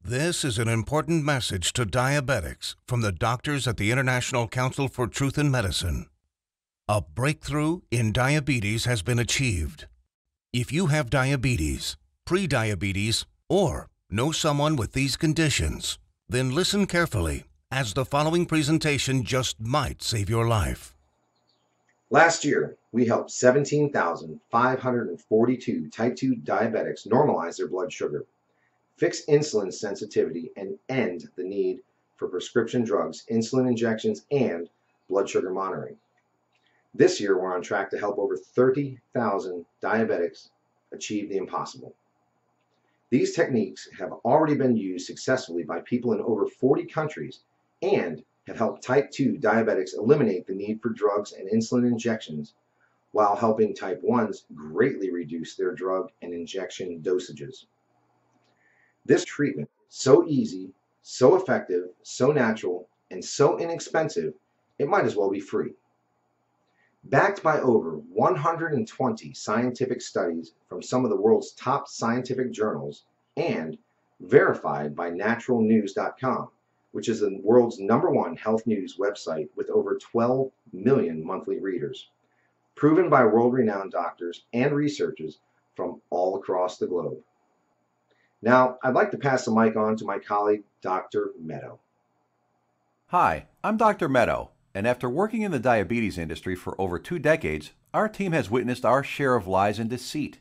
This is an important message to diabetics from the doctors at the International Council for Truth in Medicine. A breakthrough in diabetes has been achieved. If you have diabetes, pre-diabetes, or know someone with these conditions, then listen carefully, as the following presentation just might save your life. Last year, we helped 17,542 type 2 diabetics normalize their blood sugar, fix insulin sensitivity, and end the need for prescription drugs, insulin injections, and blood sugar monitoring. This year, we're on track to help over 30,000 diabetics achieve the impossible. These techniques have already been used successfully by people in over 40 countries and have helped type 2 diabetics eliminate the need for drugs and insulin injections, while helping type 1s greatly reduce their drug and injection dosages. This treatment is so easy, so effective, so natural, and so inexpensive, it might as well be free. Backed by over 120 scientific studies from some of the world's top scientific journals and verified by naturalnews.com, which is the world's #1 health news website with over 12 million monthly readers, proven by world-renowned doctors and researchers from all across the globe. Now, I'd like to pass the mic on to my colleague, Dr. Meadow. Hi, I'm Dr. Meadow, and after working in the diabetes industry for over 2 decades, our team has witnessed our share of lies and deceit.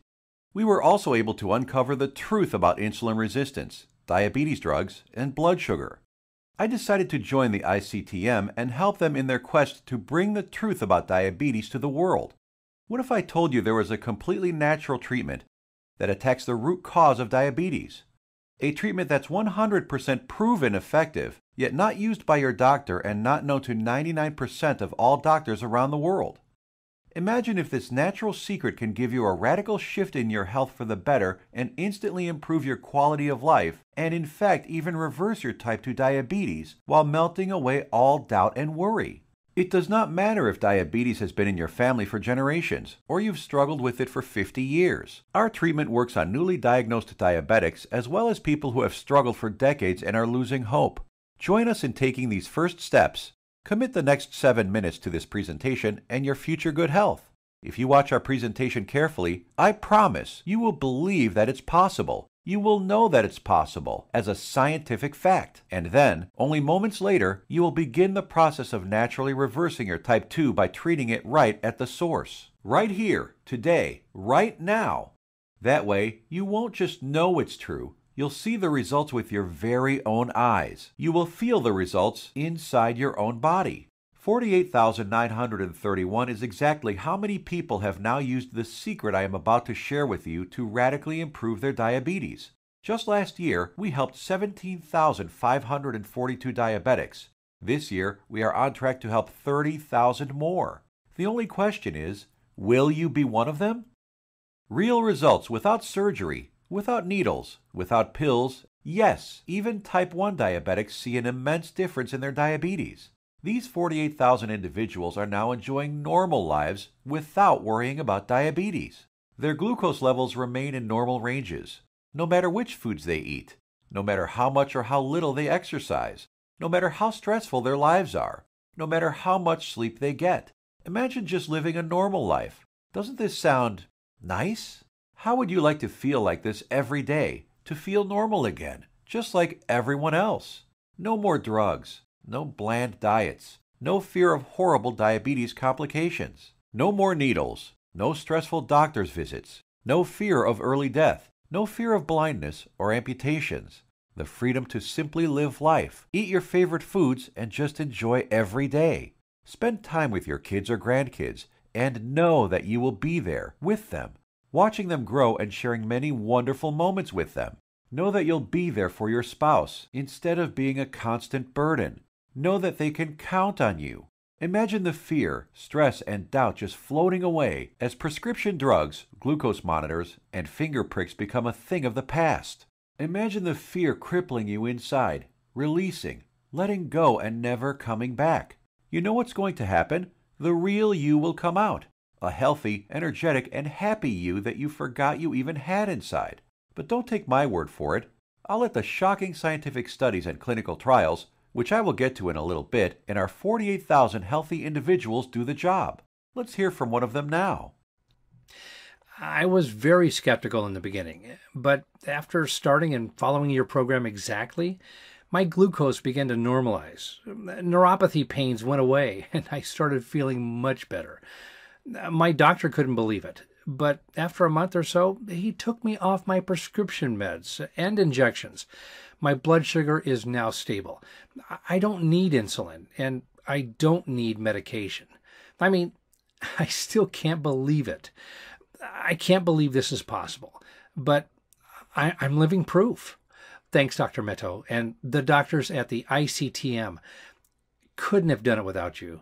We were also able to uncover the truth about insulin resistance, diabetes drugs, and blood sugar. I decided to join the ICTM and help them in their quest to bring the truth about diabetes to the world. What if I told you there was a completely natural treatment that attacks the root cause of diabetes? A treatment that's 100% proven effective, yet not used by your doctor and not known to 99% of all doctors around the world. Imagine if this natural secret can give you a radical shift in your health for the better and instantly improve your quality of life, and in fact even reverse your type 2 diabetes while melting away all doubt and worry. It does not matter if diabetes has been in your family for generations, or you've struggled with it for 50 years. Our treatment works on newly diagnosed diabetics as well as people who have struggled for decades and are losing hope. Join us in taking these first steps. Commit the next 7 minutes to this presentation and your future good health. If you watch our presentation carefully, I promise you will believe that it's possible. You will know that it's possible as a scientific fact. And then, only moments later, you will begin the process of naturally reversing your type 2 by treating it right at the source. Right here, today, right now. That way, you won't just know it's true. You'll see the results with your very own eyes. You will feel the results inside your own body. 48,931 is exactly how many people have now used the secret I am about to share with you to radically improve their diabetes. Just last year, we helped 17,542 diabetics. This year, we are on track to help 30,000 more. The only question is, will you be one of them? Real results without surgery, without needles, without pills. Yes, even type 1 diabetics see an immense difference in their diabetes. These 48,000 individuals are now enjoying normal lives without worrying about diabetes. Their glucose levels remain in normal ranges, no matter which foods they eat, no matter how much or how little they exercise, no matter how stressful their lives are, no matter how much sleep they get. Imagine just living a normal life. Doesn't this sound nice? How would you like to feel like this every day, to feel normal again, just like everyone else? No more drugs. No bland diets, no fear of horrible diabetes complications, no more needles, no stressful doctor's visits, no fear of early death, no fear of blindness or amputations, the freedom to simply live life, eat your favorite foods, and just enjoy every day. Spend time with your kids or grandkids and know that you will be there with them, watching them grow and sharing many wonderful moments with them. Know that you'll be there for your spouse instead of being a constant burden. Know that they can count on you. Imagine the fear, stress, and doubt just floating away as prescription drugs, glucose monitors, and finger pricks become a thing of the past. Imagine the fear crippling you inside, releasing, letting go, and never coming back. You know what's going to happen? The real you will come out. A healthy, energetic, and happy you that you forgot you even had inside. But don't take my word for it. I'll let the shocking scientific studies and clinical trials, which I will get to in a little bit, and our 48,000 healthy individuals do the job. Let's hear from one of them now. I was very skeptical in the beginning, but after starting and following your program exactly, my glucose began to normalize. Neuropathy pains went away, and I started feeling much better. My doctor couldn't believe it, but after a month or so, he took me off my prescription meds and injections. My blood sugar is now stable. I don't need insulin, and I don't need medication. I mean, I still can't believe it. I can't believe this is possible, but I'm living proof. Thanks, Dr. Meto, and the doctors at the ICTM. Couldn't have done it without you.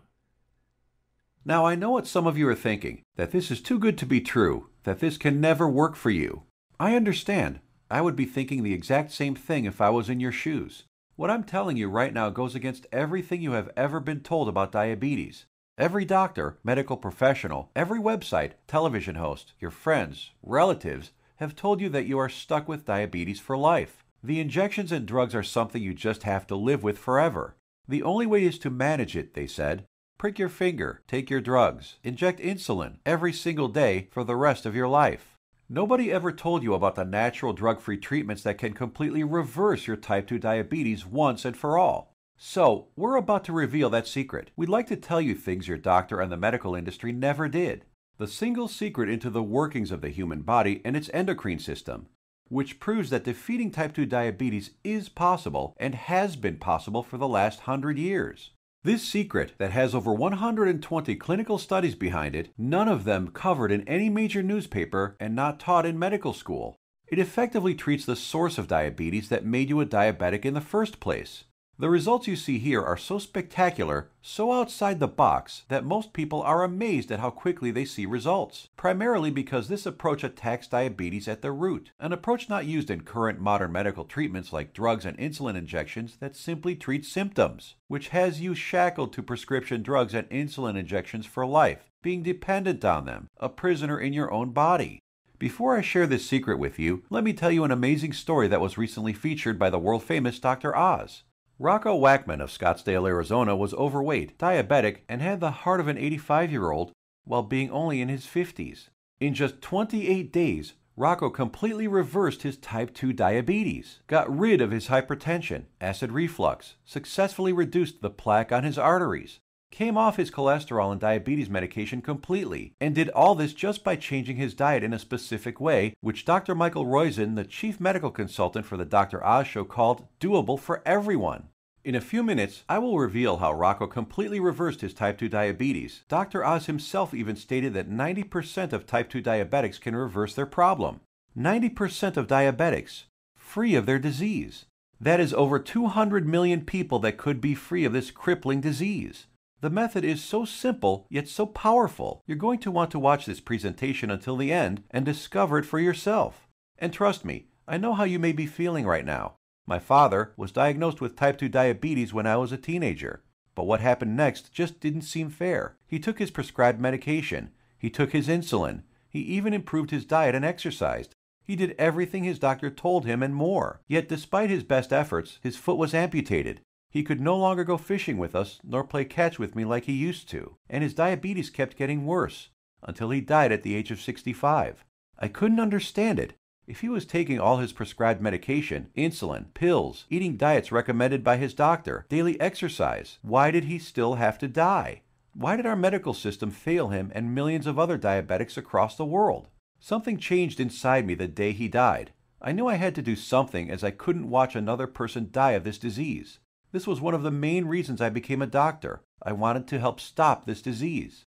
Now, I know what some of you are thinking, that this is too good to be true, that this can never work for you. I understand. I would be thinking the exact same thing if I was in your shoes. What I'm telling you right now goes against everything you have ever been told about diabetes. Every doctor, medical professional, every website, television host, your friends, relatives have told you that you are stuck with diabetes for life. The injections and drugs are something you just have to live with forever. The only way is to manage it, they said. Prick your finger, take your drugs, inject insulin every single day for the rest of your life. Nobody ever told you about the natural drug-free treatments that can completely reverse your type 2 diabetes once and for all. So, we're about to reveal that secret. We'd like to tell you things your doctor and the medical industry never did. The single secret into the workings of the human body and its endocrine system, which proves that defeating type 2 diabetes is possible and has been possible for the last 100 years. This secret, that has over 120 clinical studies behind it, none of them covered in any major newspaper and not taught in medical school. It effectively treats the source of diabetes that made you a diabetic in the first place. The results you see here are so spectacular, so outside the box, that most people are amazed at how quickly they see results, primarily because this approach attacks diabetes at the root, an approach not used in current modern medical treatments like drugs and insulin injections that simply treat symptoms, which has you shackled to prescription drugs and insulin injections for life, being dependent on them, a prisoner in your own body. Before I share this secret with you, let me tell you an amazing story that was recently featured by the world-famous Dr. Oz. Rocco Wackman of Scottsdale, Arizona was overweight, diabetic, and had the heart of an 85-year-old while being only in his 50s. In just 28 days, Rocco completely reversed his type 2 diabetes, got rid of his hypertension, acid reflux, successfully reduced the plaque on his arteries, came off his cholesterol and diabetes medication completely, and did all this just by changing his diet in a specific way, which Dr. Michael Roizen, the chief medical consultant for the Dr. Oz show, called doable for everyone. In a few minutes, I will reveal how Rocco completely reversed his type 2 diabetes. Dr. Oz himself even stated that 90% of type 2 diabetics can reverse their problem. 90% of diabetics, free of their disease. That is over 200 million people that could be free of this crippling disease. The method is so simple, yet so powerful. You're going to want to watch this presentation until the end and discover it for yourself. And trust me, I know how you may be feeling right now. My father was diagnosed with type 2 diabetes when I was a teenager. But what happened next just didn't seem fair. He took his prescribed medication. He took his insulin. He even improved his diet and exercised. He did everything his doctor told him and more. Yet despite his best efforts, his foot was amputated. He could no longer go fishing with us, nor play catch with me like he used to, and his diabetes kept getting worse, until he died at the age of 65. I couldn't understand it. If he was taking all his prescribed medication, insulin, pills, eating diets recommended by his doctor, daily exercise, why did he still have to die? Why did our medical system fail him and millions of other diabetics across the world? Something changed inside me the day he died. I knew I had to do something, as I couldn't watch another person die of this disease. This was one of the main reasons I became a doctor. I wanted to help stop this disease.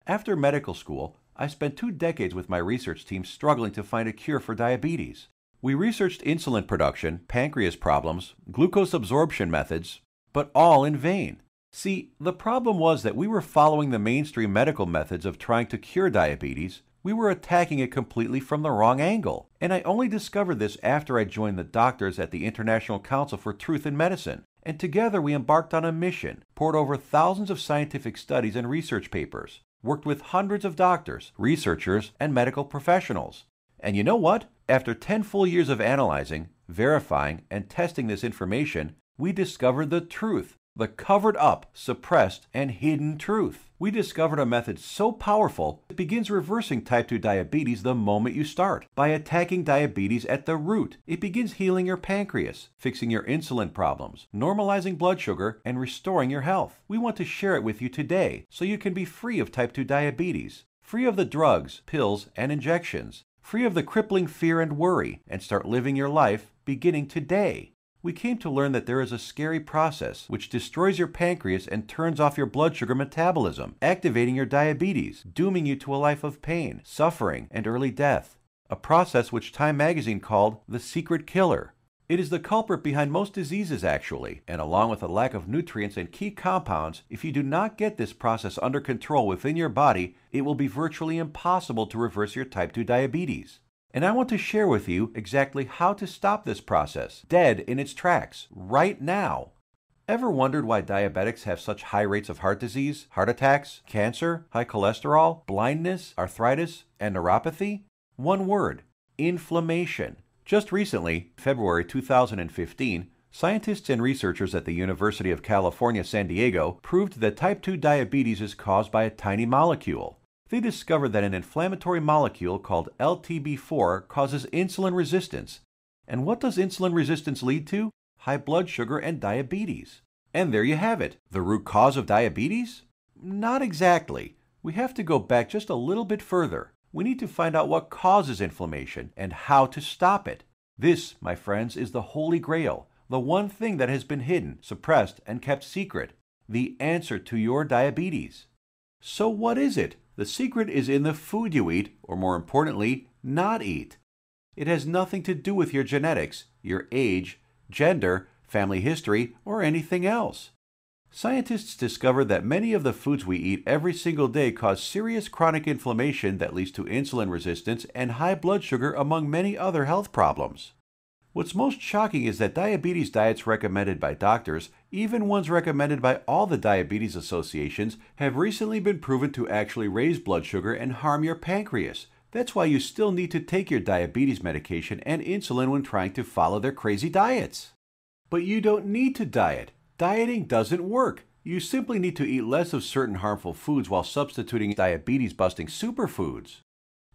After medical school, I spent 2 decades with my research team struggling to find a cure for diabetes. We researched insulin production, pancreas problems, glucose absorption methods, but all in vain. See, the problem was that we were following the mainstream medical methods of trying to cure diabetes. We were attacking it completely from the wrong angle. And I only discovered this after I joined the doctors at the International Council for Truth in Medicine. And together we embarked on a mission, poured over thousands of scientific studies and research papers, worked with hundreds of doctors, researchers, and medical professionals. And you know what? After 10 full years of analyzing, verifying, and testing this information, we discovered the truth, the covered up, suppressed, and hidden truth. We discovered a method so powerful it begins reversing type 2 diabetes the moment you start. By attacking diabetes at the root, it begins healing your pancreas, fixing your insulin problems, normalizing blood sugar, and restoring your health. We want to share it with you today so you can be free of type 2 diabetes, free of the drugs, pills, and injections, free of the crippling fear and worry, and start living your life beginning today. We came to learn that there is a scary process which destroys your pancreas and turns off your blood sugar metabolism, activating your diabetes, dooming you to a life of pain, suffering, and early death. A process which Time magazine called the secret killer. It is the culprit behind most diseases actually, and along with a lack of nutrients and key compounds, if you do not get this process under control within your body, it will be virtually impossible to reverse your type 2 diabetes. And I want to share with you exactly how to stop this process, dead in its tracks, right now. Ever wondered why diabetics have such high rates of heart disease, heart attacks, cancer, high cholesterol, blindness, arthritis, and neuropathy? One word: inflammation. Just recently, February 2015, scientists and researchers at the University of California, San Diego proved that type 2 diabetes is caused by a tiny molecule. They discovered that an inflammatory molecule called LTB4 causes insulin resistance. And what does insulin resistance lead to? High blood sugar and diabetes. And there you have it. The root cause of diabetes? Not exactly. We have to go back just a little bit further. We need to find out what causes inflammation and how to stop it. This, my friends, is the Holy Grail, the one thing that has been hidden, suppressed, and kept secret, the answer to your diabetes. So what is it? The secret is in the food you eat, or more importantly, not eat. It has nothing to do with your genetics, your age, gender, family history, or anything else. Scientists discovered that many of the foods we eat every single day cause serious chronic inflammation that leads to insulin resistance and high blood sugar, among many other health problems. What's most shocking is that diabetes diets recommended by doctors, even ones recommended by all the diabetes associations, have recently been proven to actually raise blood sugar and harm your pancreas. That's why you still need to take your diabetes medication and insulin when trying to follow their crazy diets. But you don't need to diet. Dieting doesn't work. You simply need to eat less of certain harmful foods while substituting diabetes-busting superfoods.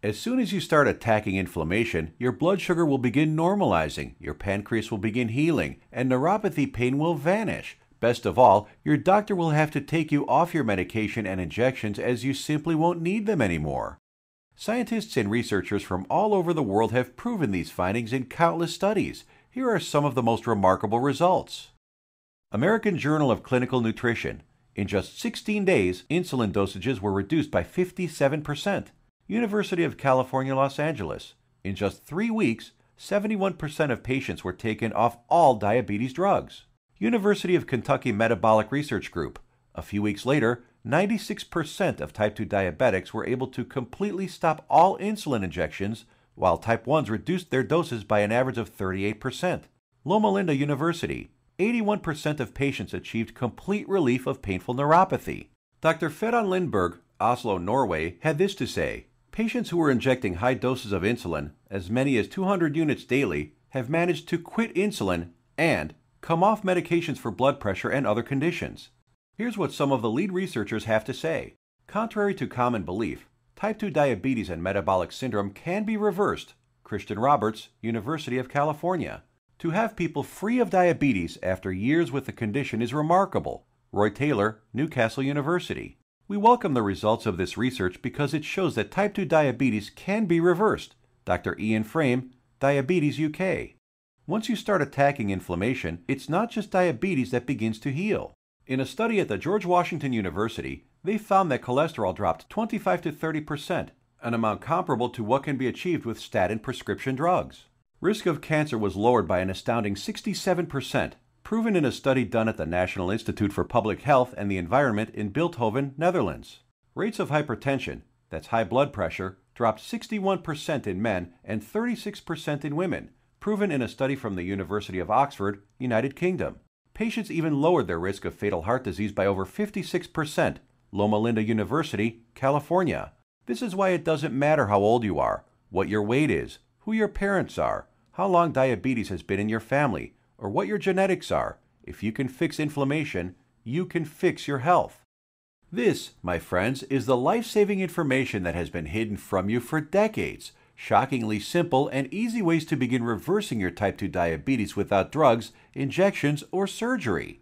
As soon as you start attacking inflammation, your blood sugar will begin normalizing, your pancreas will begin healing, and neuropathy pain will vanish. Best of all, your doctor will have to take you off your medication and injections as you simply won't need them anymore. Scientists and researchers from all over the world have proven these findings in countless studies. Here are some of the most remarkable results. American Journal of Clinical Nutrition. In just 16 days, insulin dosages were reduced by 57%. University of California, Los Angeles. In just 3 weeks, 71% of patients were taken off all diabetes drugs. University of Kentucky Metabolic Research Group. A few weeks later, 96% of type 2 diabetics were able to completely stop all insulin injections, while type 1s reduced their doses by an average of 38%. Loma Linda University. 81% of patients achieved complete relief of painful neuropathy. Dr. Ferran Lindberg, Oslo, Norway, had this to say: patients who were injecting high doses of insulin, as many as 200 units daily, have managed to quit insulin and come off medications for blood pressure and other conditions. Here's what some of the lead researchers have to say. Contrary to common belief, type 2 diabetes and metabolic syndrome can be reversed. Christian Roberts, University of California. To have people free of diabetes after years with the condition is remarkable. Roy Taylor, Newcastle University. We welcome the results of this research because it shows that type 2 diabetes can be reversed. Dr. Ian Frame, Diabetes UK. Once you start attacking inflammation, it's not just diabetes that begins to heal. In a study at the George Washington University, they found that cholesterol dropped 25 to 30%, an amount comparable to what can be achieved with statin prescription drugs. Risk of cancer was lowered by an astounding 67%, proven in a study done at the National Institute for Public Health and the Environment in Bilthoven, Netherlands. Rates of hypertension, that's high blood pressure, dropped 61% in men and 36% in women, proven in a study from the University of Oxford, United Kingdom. Patients even lowered their risk of fatal heart disease by over 56%, Loma Linda University, California. This is why it doesn't matter how old you are, what your weight is, who your parents are, how long diabetes has been in your family, or what your genetics are. If you can fix inflammation, you can fix your health. This, my friends, is the life-saving information that has been hidden from you for decades. Shockingly simple and easy ways to begin reversing your type 2 diabetes without drugs, injections, or surgery.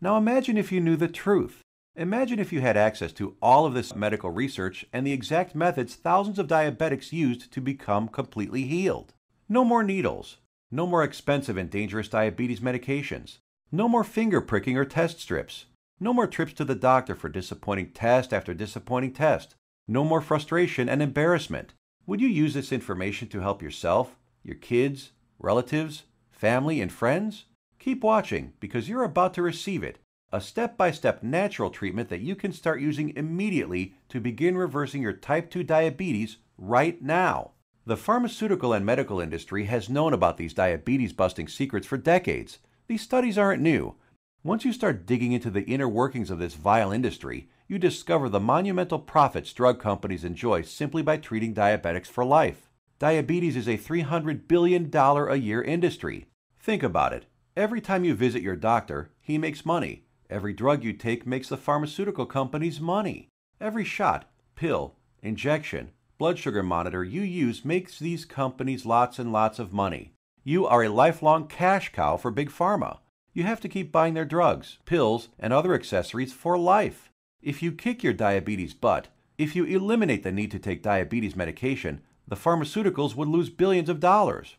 Now imagine if you knew the truth. Imagine if you had access to all of this medical research and the exact methods thousands of diabetics used to become completely healed. No more needles. No more expensive and dangerous diabetes medications. No more finger pricking or test strips. No more trips to the doctor for disappointing test after disappointing test. No more frustration and embarrassment. Would you use this information to help yourself, your kids, relatives, family, and friends? Keep watching because you're about to receive it, a step-by-step natural treatment that you can start using immediately to begin reversing your type 2 diabetes right now. The pharmaceutical and medical industry has known about these diabetes-busting secrets for decades. These studies aren't new. Once you start digging into the inner workings of this vile industry, you discover the monumental profits drug companies enjoy simply by treating diabetics for life. Diabetes is a $300 billion a year industry. Think about it. Every time you visit your doctor, he makes money. Every drug you take makes the pharmaceutical companies money. Every shot, pill, injection, blood sugar monitor you use makes these companies lots and lots of money. You are a lifelong cash cow for Big Pharma. You have to keep buying their drugs, pills, and other accessories for life. If you kick your diabetes butt, if you eliminate the need to take diabetes medication, the pharmaceuticals would lose billions of dollars.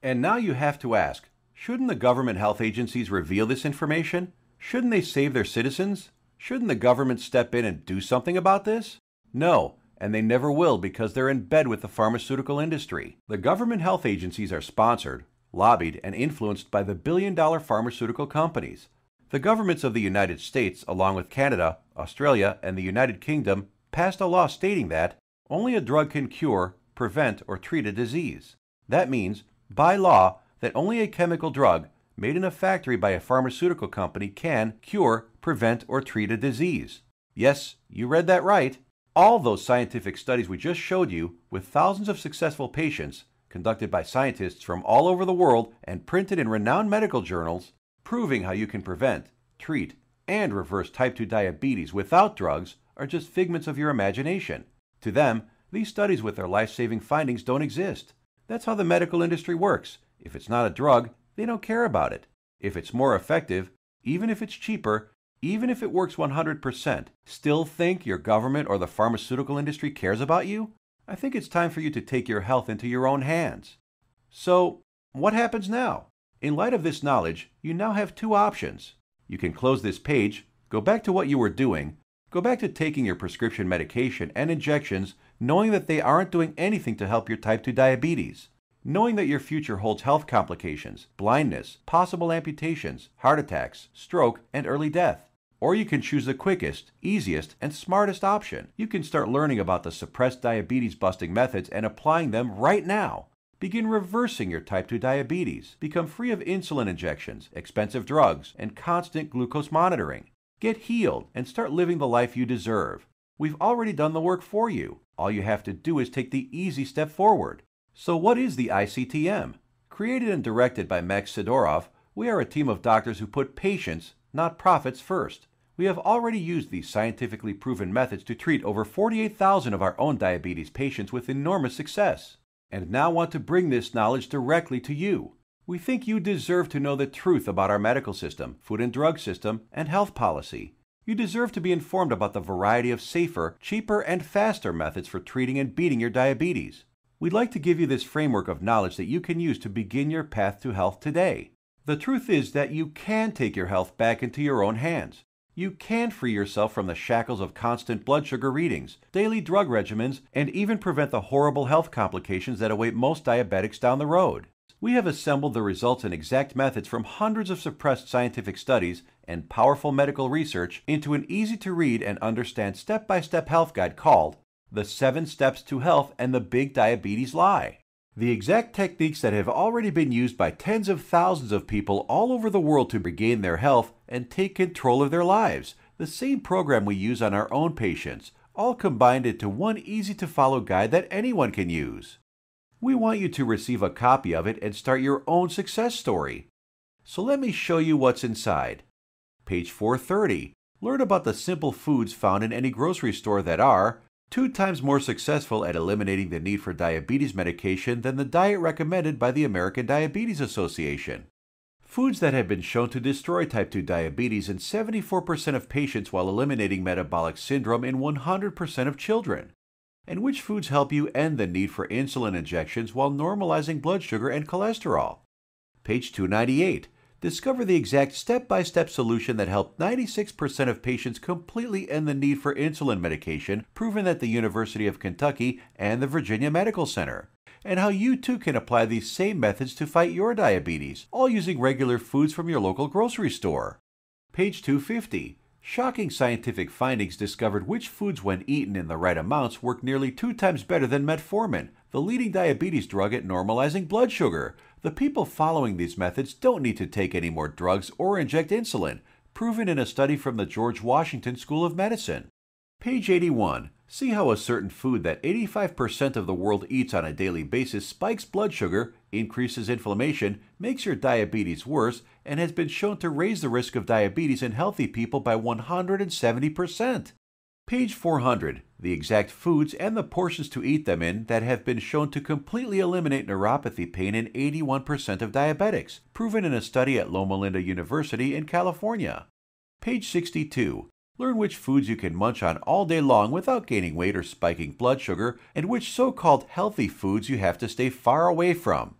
And now you have to ask, shouldn't the government health agencies reveal this information? Shouldn't they save their citizens? Shouldn't the government step in and do something about this? No, and they never will because they're in bed with the pharmaceutical industry. The government health agencies are sponsored, lobbied, and influenced by the billion-dollar pharmaceutical companies. The governments of the United States, along with Canada, Australia, and the United Kingdom, passed a law stating that only a drug can cure, prevent, or treat a disease. That means, by law, that only a chemical drug made in a factory by a pharmaceutical company can cure, prevent, or treat a disease. Yes, you read that right. All those scientific studies we just showed you, with thousands of successful patients, conducted by scientists from all over the world and printed in renowned medical journals, proving how you can prevent, treat, and reverse type 2 diabetes without drugs are just figments of your imagination. To them, these studies with their life-saving findings don't exist. That's how the medical industry works. If it's not a drug, they don't care about it. If it's more effective, even if it's cheaper, even if it works 100%, still think your government or the pharmaceutical industry cares about you? I think it's time for you to take your health into your own hands. So, what happens now? In light of this knowledge, you now have two options. You can close this page, go back to what you were doing, go back to taking your prescription medication and injections, knowing that they aren't doing anything to help your type 2 diabetes, knowing that your future holds health complications, blindness, possible amputations, heart attacks, stroke, and early death. Or you can choose the quickest, easiest, and smartest option. You can start learning about the suppressed diabetes-busting methods and applying them right now. Begin reversing your type 2 diabetes. Become free of insulin injections, expensive drugs, and constant glucose monitoring. Get healed and start living the life you deserve. We've already done the work for you. All you have to do is take the easy step forward. So what is the ICTM? Created and directed by Max Sidorov, we are a team of doctors who put patients, not profits, first. We have already used these scientifically proven methods to treat over 48,000 of our own diabetes patients with enormous success, and now want to bring this knowledge directly to you. We think you deserve to know the truth about our medical system, food and drug system, and health policy. You deserve to be informed about the variety of safer, cheaper, and faster methods for treating and beating your diabetes. We'd like to give you this framework of knowledge that you can use to begin your path to health today. The truth is that you can take your health back into your own hands. You can free yourself from the shackles of constant blood sugar readings, daily drug regimens, and even prevent the horrible health complications that await most diabetics down the road. We have assembled the results and exact methods from hundreds of suppressed scientific studies and powerful medical research into an easy-to-read and understand step-by-step health guide called The 7 Steps to Health and the Big Diabetes Lie. The exact techniques that have already been used by tens of thousands of people all over the world to regain their health and take control of their lives. The same program we use on our own patients, all combined into one easy-to-follow guide that anyone can use. We want you to receive a copy of it and start your own success story. So let me show you what's inside. Page 430. Learn about the simple foods found in any grocery store that are 2 times more successful at eliminating the need for diabetes medication than the diet recommended by the American Diabetes Association. Foods that have been shown to destroy type 2 diabetes in 74% of patients while eliminating metabolic syndrome in 100% of children. And which foods help you end the need for insulin injections while normalizing blood sugar and cholesterol. Page 298. Discover the exact step-by-step solution that helped 96% of patients completely end the need for insulin medication, proven at the University of Kentucky and the Virginia Medical Center, and how you too can apply these same methods to fight your diabetes, all using regular foods from your local grocery store. Page 250. Shocking scientific findings discovered which foods, when eaten in the right amounts, work nearly 2 times better than metformin, the leading diabetes drug at normalizing blood sugar. The people following these methods don't need to take any more drugs or inject insulin, proven in a study from the George Washington School of Medicine. Page 81. See how a certain food that 85% of the world eats on a daily basis spikes blood sugar, increases inflammation, makes your diabetes worse, and has been shown to raise the risk of diabetes in healthy people by 170%. Page 400. The exact foods and the portions to eat them in that have been shown to completely eliminate neuropathy pain in 81% of diabetics, proven in a study at Loma Linda University in California. Page 62. Learn which foods you can munch on all day long without gaining weight or spiking blood sugar, and which so-called healthy foods you have to stay far away from.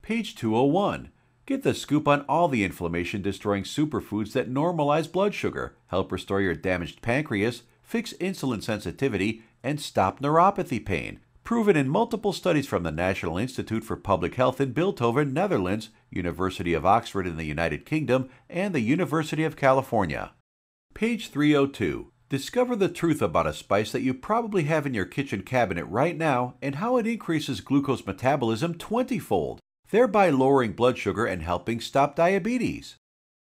Page 201. Get the scoop on all the inflammation-destroying superfoods that normalize blood sugar, help restore your damaged pancreas, fix insulin sensitivity, and stop neuropathy pain, proven in multiple studies from the National Institute for Public Health in Bilthoven, Netherlands, University of Oxford in the United Kingdom, and the University of California. Page 302. Discover the truth about a spice that you probably have in your kitchen cabinet right now and how it increases glucose metabolism 20-fold, thereby lowering blood sugar and helping stop diabetes.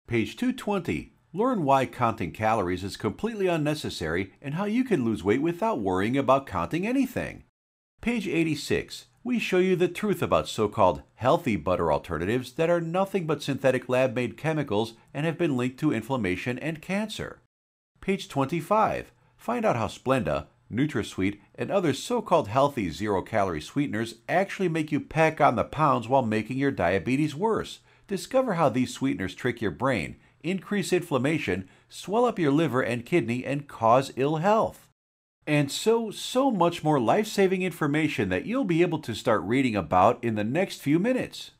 Page 220. Learn why counting calories is completely unnecessary and how you can lose weight without worrying about counting anything. Page 86. We show you the truth about so-called healthy butter alternatives that are nothing but synthetic lab-made chemicals and have been linked to inflammation and cancer. Page 25. Find out how Splenda, NutraSweet, and other so-called healthy zero-calorie sweeteners actually make you pack on the pounds while making your diabetes worse. Discover how these sweeteners trick your brain, increase inflammation, swell up your liver and kidney, and cause ill health. And so much more life-saving information that you'll be able to start reading about in the next few minutes.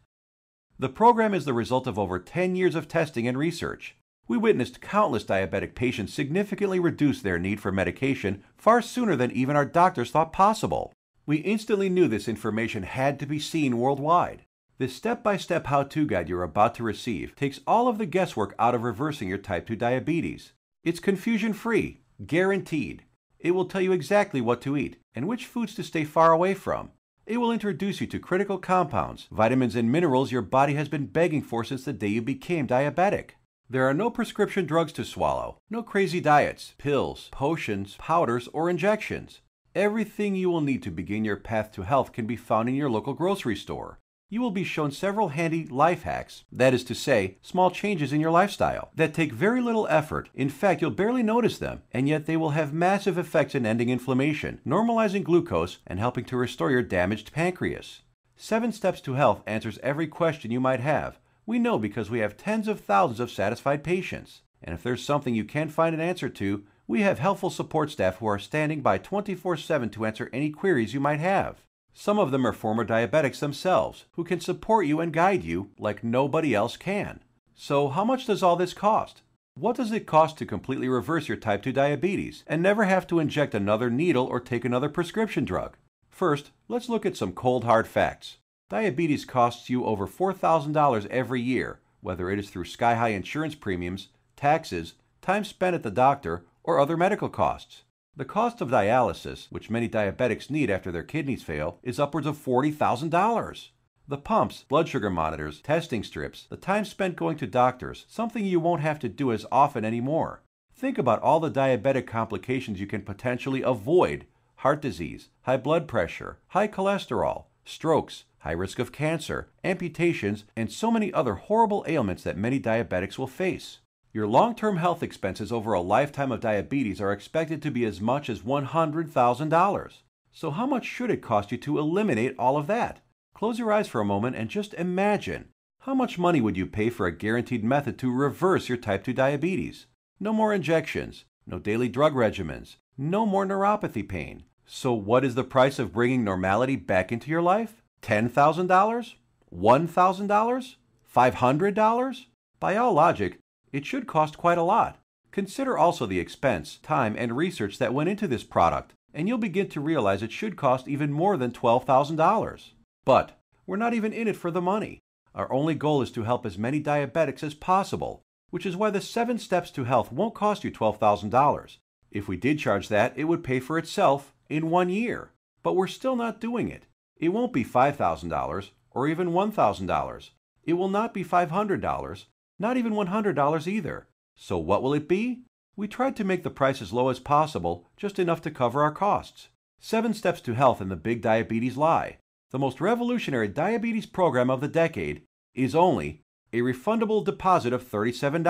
The program is the result of over 10 years of testing and research. We witnessed countless diabetic patients significantly reduce their need for medication far sooner than even our doctors thought possible. We instantly knew this information had to be seen worldwide. This step-by-step how-to guide you're about to receive takes all of the guesswork out of reversing your type 2 diabetes. It's confusion-free, guaranteed. It will tell you exactly what to eat and which foods to stay far away from. It will introduce you to critical compounds, vitamins and minerals your body has been begging for since the day you became diabetic. There are no prescription drugs to swallow, no crazy diets, pills, potions, powders, or injections. Everything you will need to begin your path to health can be found in your local grocery store. You will be shown several handy life hacks, that is to say, small changes in your lifestyle, that take very little effort. In fact, you'll barely notice them, and yet they will have massive effects in ending inflammation, normalizing glucose, and helping to restore your damaged pancreas. 7 Steps to Health answers every question you might have. We know because we have tens of thousands of satisfied patients. And if there's something you can't find an answer to, we have helpful support staff who are standing by 24/7 to answer any queries you might have. Some of them are former diabetics themselves, who can support you and guide you like nobody else can. So how much does all this cost? What does it cost to completely reverse your type 2 diabetes and never have to inject another needle or take another prescription drug? First, let's look at some cold hard facts. Diabetes costs you over $4,000 every year, whether it is through sky-high insurance premiums, taxes, time spent at the doctor, or other medical costs. The cost of dialysis, which many diabetics need after their kidneys fail, is upwards of $40,000. The pumps, blood sugar monitors, testing strips, the time spent going to doctors, something you won't have to do as often anymore. Think about all the diabetic complications you can potentially avoid: heart disease, high blood pressure, high cholesterol, strokes, high risk of cancer, amputations, and so many other horrible ailments that many diabetics will face. Your long-term health expenses over a lifetime of diabetes are expected to be as much as $100,000. So how much should it cost you to eliminate all of that? Close your eyes for a moment and just imagine. How much money would you pay for a guaranteed method to reverse your type 2 diabetes? No more injections, no daily drug regimens, no more neuropathy pain. So what is the price of bringing normality back into your life? $10,000? $1,000? $500? By all logic, it should cost quite a lot. Consider also the expense, time, and research that went into this product, and you'll begin to realize it should cost even more than $12,000. But we're not even in it for the money. Our only goal is to help as many diabetics as possible, which is why the 7 Steps to Health won't cost you $12,000. If we did charge that, it would pay for itself in 1 year. But we're still not doing it. It won't be $5,000 or even $1,000. It will not be $500, not even $100 either. So what will it be? We tried to make the price as low as possible, just enough to cover our costs. 7 Steps to Health and the Big Diabetes Lie, the most revolutionary diabetes program of the decade, is only a refundable deposit of $37.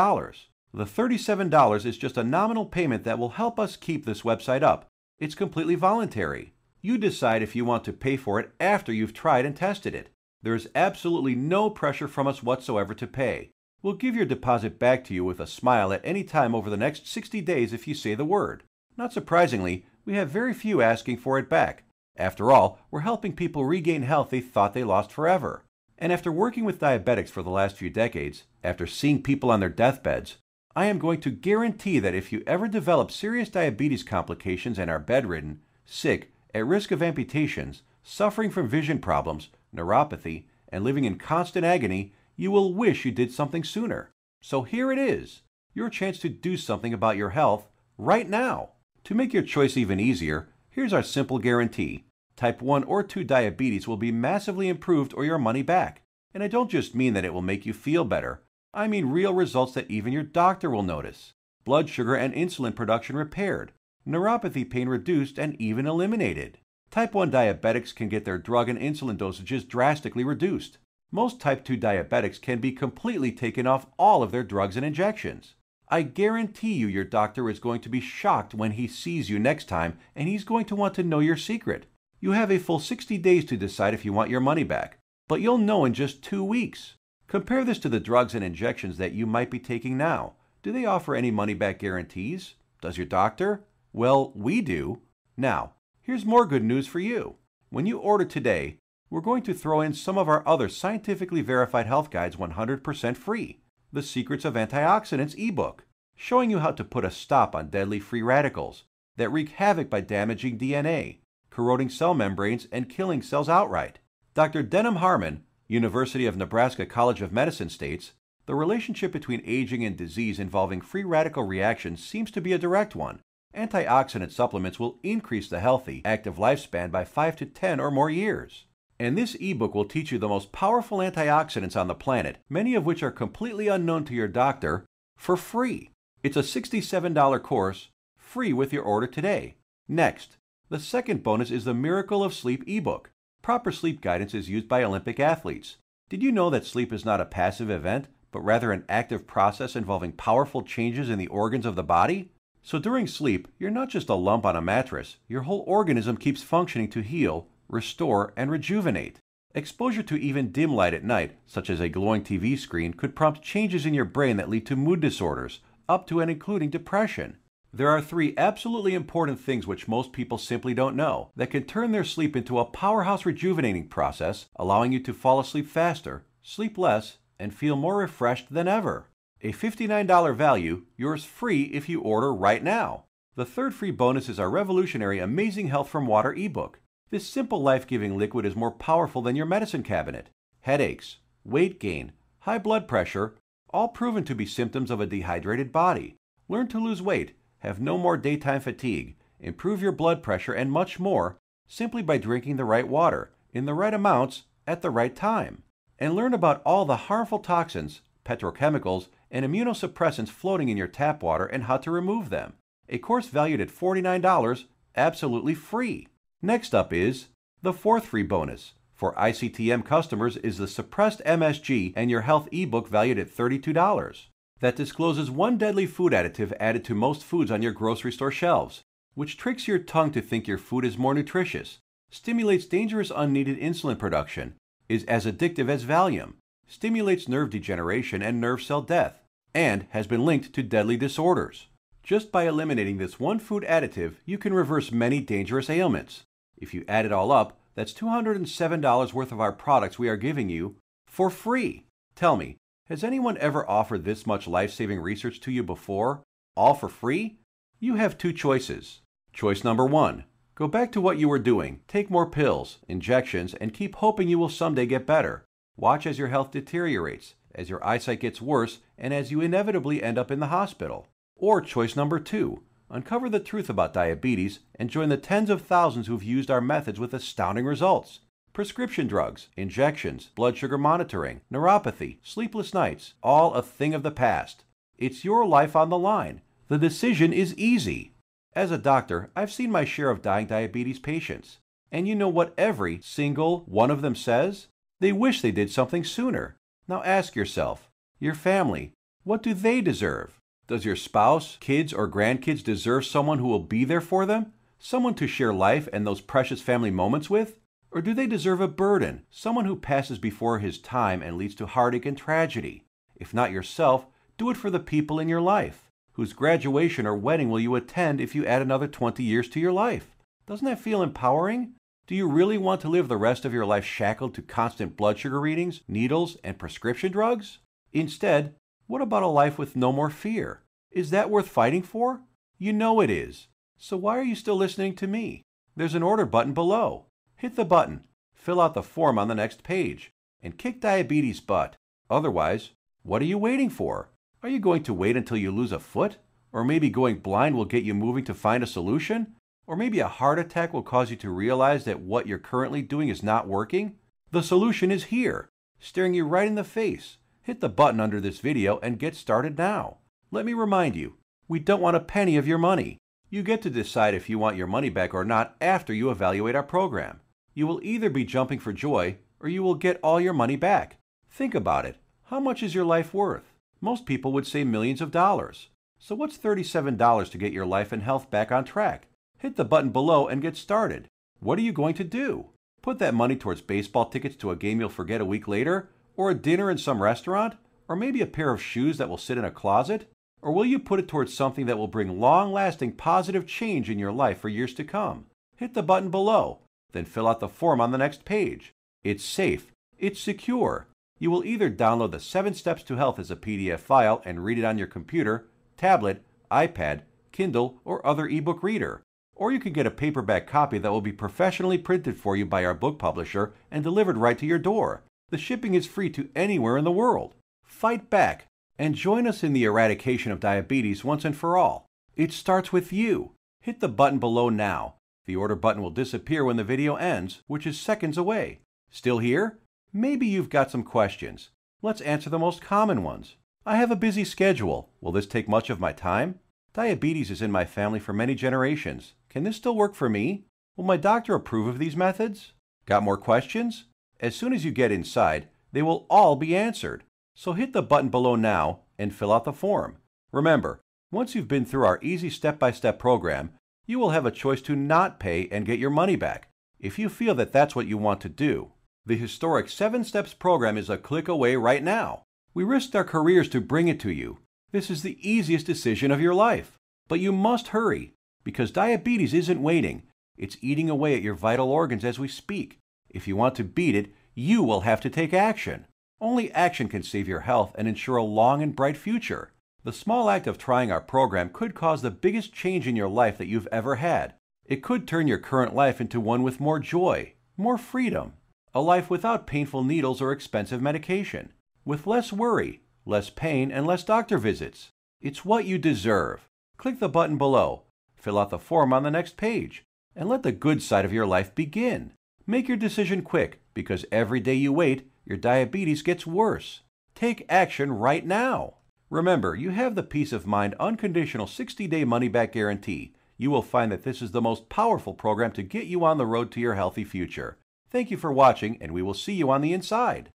The $37 is just a nominal payment that will help us keep this website up. It's completely voluntary. You decide if you want to pay for it after you've tried and tested it. There is absolutely no pressure from us whatsoever to pay. We'll give your deposit back to you with a smile at any time over the next 60 days if you say the word. Not surprisingly, we have very few asking for it back. After all, we're helping people regain health they thought they lost forever. And after working with diabetics for the last few decades, after seeing people on their deathbeds, I am going to guarantee that if you ever develop serious diabetes complications and are bedridden, sick, at risk of amputations, suffering from vision problems, neuropathy, and living in constant agony, you will wish you did something sooner. So here it is, your chance to do something about your health right now. To make your choice even easier, here's our simple guarantee. Type 1 or 2 diabetes will be massively improved or your money back. And I don't just mean that it will make you feel better. I mean real results that even your doctor will notice. Blood sugar and insulin production repaired, neuropathy pain reduced and even eliminated. Type 1 diabetics can get their drug and insulin dosages drastically reduced. Most type 2 diabetics can be completely taken off all of their drugs and injections. I guarantee you your doctor is going to be shocked when he sees you next time, and he's going to want to know your secret. You have a full 60 days to decide if you want your money back, but you'll know in just 2 weeks. Compare this to the drugs and injections that you might be taking now. Do they offer any money-back guarantees? Does your doctor? Well, we do. Now, here's more good news for you. When you order today, we're going to throw in some of our other scientifically verified health guides 100% free. The Secrets of Antioxidants ebook, showing you how to put a stop on deadly free radicals that wreak havoc by damaging DNA, corroding cell membranes, and killing cells outright. Dr. Denham Harmon, University of Nebraska College of Medicine states, the relationship between aging and disease involving free radical reactions seems to be a direct one. Antioxidant supplements will increase the healthy, active lifespan by 5 to 10 or more years. And this ebook will teach you the most powerful antioxidants on the planet, many of which are completely unknown to your doctor, for free. It's a $67 course, free with your order today. Next, the second bonus is the Miracle of Sleep ebook. Proper sleep guidance is used by Olympic athletes. Did you know that sleep is not a passive event, but rather an active process involving powerful changes in the organs of the body? So during sleep, you're not just a lump on a mattress. Your whole organism keeps functioning to heal, restore, and rejuvenate. Exposure to even dim light at night, such as a glowing TV screen, could prompt changes in your brain that lead to mood disorders, up to and including depression. There are 3 absolutely important things which most people simply don't know that can turn their sleep into a powerhouse rejuvenating process, allowing you to fall asleep faster, sleep less, and feel more refreshed than ever. A $59 value, yours free if you order right now. The third free bonus is our revolutionary Amazing Health from Water ebook. This simple life-giving liquid is more powerful than your medicine cabinet. Headaches, weight gain, high blood pressure, all proven to be symptoms of a dehydrated body. Learn to lose weight, have no more daytime fatigue, improve your blood pressure, and much more simply by drinking the right water, in the right amounts, at the right time. And learn about all the harmful toxins, petrochemicals, and immunosuppressants floating in your tap water and how to remove them. A course valued at $49, absolutely free. Next up is the fourth free bonus, For ICTM customers is the Suppressed MSG and Your Health ebook valued at $32. That discloses one deadly food additive added to most foods on your grocery store shelves, which tricks your tongue to think your food is more nutritious, stimulates dangerous unneeded insulin production, is as addictive as Valium, stimulates nerve degeneration and nerve cell death, and has been linked to deadly disorders. Just by eliminating this one food additive, you can reverse many dangerous ailments. If you add it all up, that's $207 worth of our products we are giving you for free. Tell me, has anyone ever offered this much life-saving research to you before, all for free? You have two choices. Choice number 1. Go back to what you were doing, take more pills, injections, and keep hoping you will someday get better. Watch as your health deteriorates, as your eyesight gets worse, and as you inevitably end up in the hospital. Or choice number 2. Uncover the truth about diabetes and join the tens of thousands who've used our methods with astounding results. Prescription drugs, injections, blood sugar monitoring, neuropathy, sleepless nights, all a thing of the past. It's your life on the line. The decision is easy. As a doctor, I've seen my share of dying diabetes patients. And you know what every single one of them says? They wish they did something sooner. Now ask yourself, your family, what do they deserve? Does your spouse, kids, or grandkids deserve someone who will be there for them? Someone to share life and those precious family moments with? Or do they deserve a burden, someone who passes before his time and leads to heartache and tragedy? If not yourself, do it for the people in your life. Whose graduation or wedding will you attend if you add another 20 years to your life? Doesn't that feel empowering? Do you really want to live the rest of your life shackled to constant blood sugar readings, needles, and prescription drugs? Instead, what about a life with no more fear? Is that worth fighting for? You know it is. So why are you still listening to me? There's an order button below. Hit the button, fill out the form on the next page, and kick diabetes butt. Otherwise, what are you waiting for? Are you going to wait until you lose a foot? Or maybe going blind will get you moving to find a solution? Or maybe a heart attack will cause you to realize that what you're currently doing is not working? The solution is here, staring you right in the face. Hit the button under this video and get started now. Let me remind you, we don't want a penny of your money. You get to decide if you want your money back or not after you evaluate our program. You will either be jumping for joy or you will get all your money back. Think about it. How much is your life worth? Most people would say millions of dollars. So what's $37 to get your life and health back on track? Hit the button below and get started. What are you going to do? Put that money towards baseball tickets to a game you'll forget a week later? Or a dinner in some restaurant? Or maybe a pair of shoes that will sit in a closet? Or will you put it towards something that will bring long-lasting positive change in your life for years to come? Hit the button below, then fill out the form on the next page. It's safe. It's secure. You will either download the 7 Steps to Health as a PDF file and read it on your computer, tablet, iPad, Kindle, or other ebook reader. Or you can get a paperback copy that will be professionally printed for you by our book publisher and delivered right to your door. The shipping is free to anywhere in the world. Fight back and join us in the eradication of diabetes once and for all. It starts with you. Hit the button below now. The order button will disappear when the video ends, which is seconds away. Still here? Maybe you've got some questions. Let's answer the most common ones. I have a busy schedule. Will this take much of my time? Diabetes is in my family for many generations. Can this still work for me? Will my doctor approve of these methods? Got more questions? As soon as you get inside, they will all be answered. So hit the button below now and fill out the form. Remember, once you've been through our easy step-by-step program, you will have a choice to not pay and get your money back, if you feel that that's what you want to do. The historic 7 Steps program is a click away right now. We risked our careers to bring it to you. This is the easiest decision of your life. But you must hurry, because diabetes isn't waiting. It's eating away at your vital organs as we speak. If you want to beat it, you will have to take action. Only action can save your health and ensure a long and bright future. The small act of trying our program could cause the biggest change in your life that you've ever had. It could turn your current life into one with more joy, more freedom, a life without painful needles or expensive medication, with less worry, less pain, and less doctor visits. It's what you deserve. Click the button below, fill out the form on the next page, and let the good side of your life begin. Make your decision quick, because every day you wait, your diabetes gets worse. Take action right now. Remember, you have the peace of mind unconditional 60-day money-back guarantee. You will find that this is the most powerful program to get you on the road to your healthy future. Thank you for watching, and we will see you on the inside.